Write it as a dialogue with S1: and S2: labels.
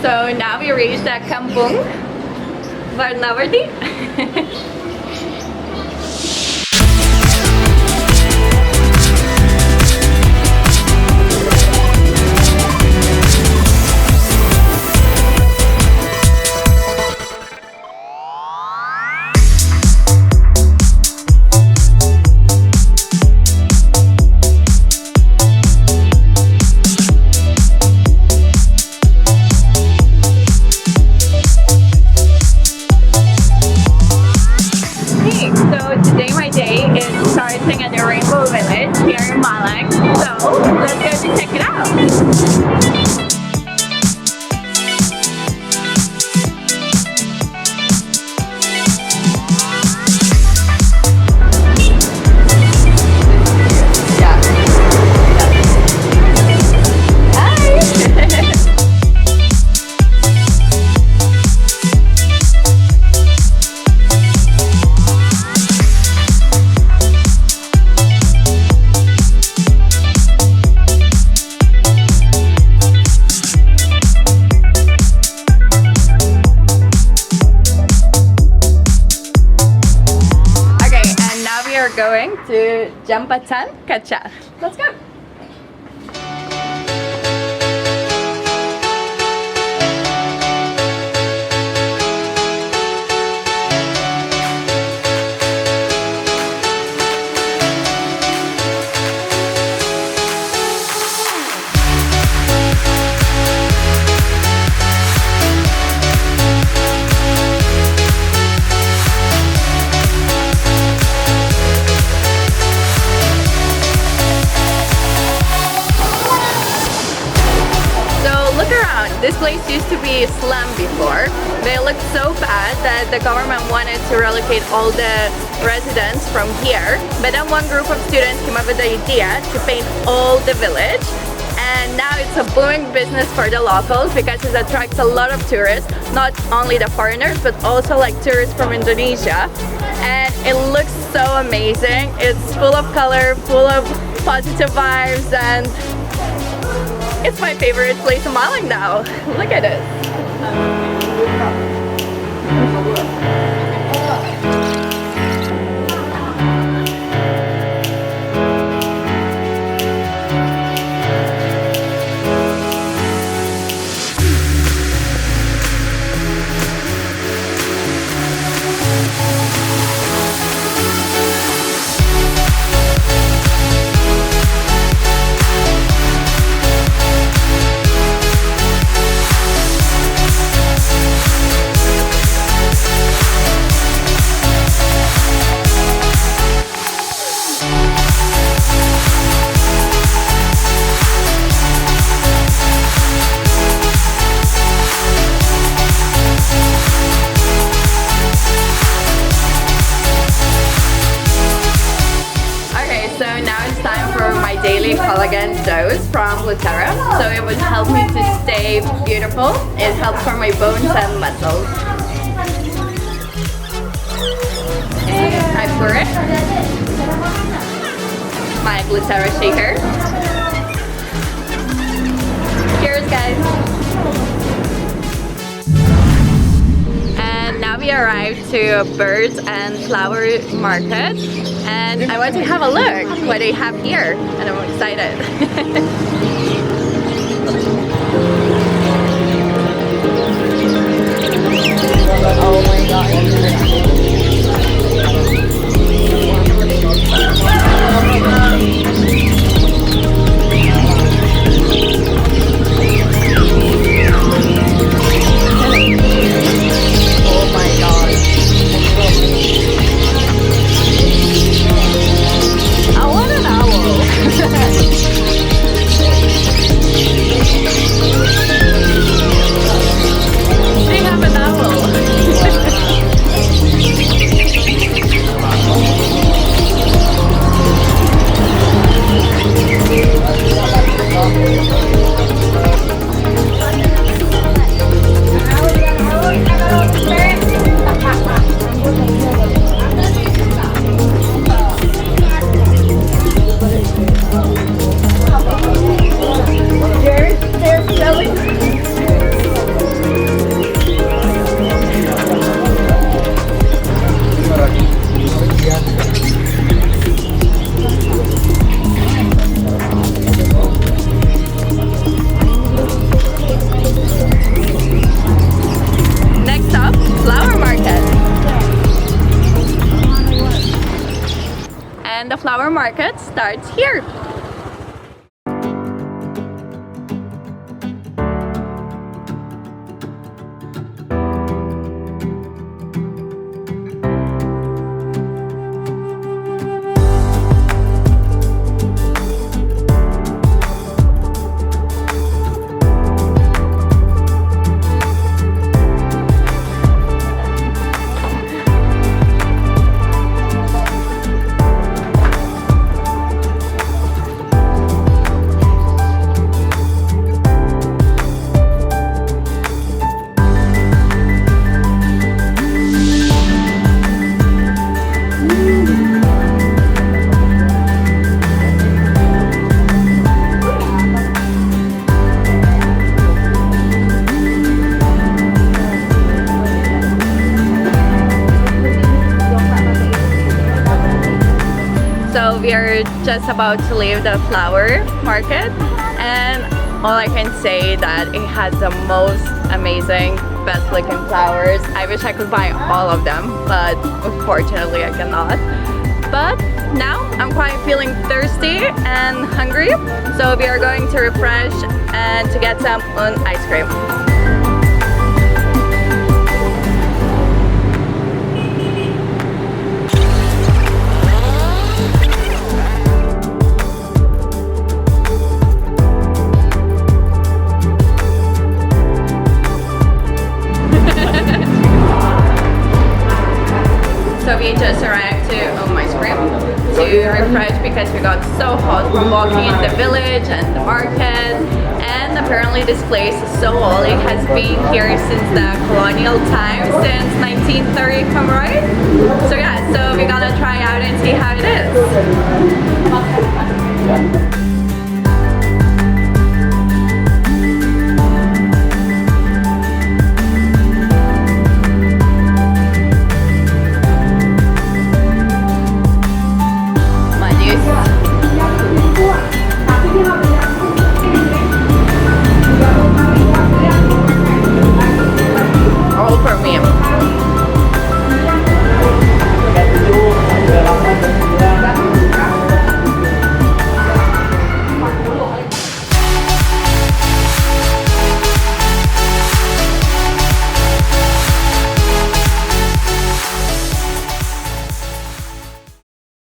S1: So now we reached the Kampung Warna-Warni. Today my day is starting at the Rainbow Village here in Malang, so let's go to check it out. Going to Jambatan Kaca. Let's go! This place used to be a slum before, but it looked so bad that the government wanted to relocate all the residents from here. But then one group of students came up with the idea to paint all the village, and now it's a booming business for the locals because it attracts a lot of tourists, not only the foreigners but also like tourists from Indonesia. And it looks so amazing. It's full of color, full of positive vibes, and it's my favorite place in Malang now. Look at it. Daily collagen dose from Glutera, so it would help me to stay beautiful. It helps for my bones and muscles. And I pour it. My Glutera shaker. Cheers, guys! And now we arrived to a bird and flower market, and I want to have a look what they have here, and I'm excited. Oh my god. I want an owl. flower market starts here. So we are just about to leave the flower market, and all I can say that it has the most amazing, best looking flowers. I wish I could buy all of them, but unfortunately I cannot. But now I'm quite feeling thirsty and hungry, so we are going to refresh and to get some ice cream. So we just arrived to ice cream to refresh because we got so hot from walking in the village and the market, and apparently this place is so old. It has been here since the colonial time, since 1930 if I'm right. So yeah, so we're gonna try out and see how it is.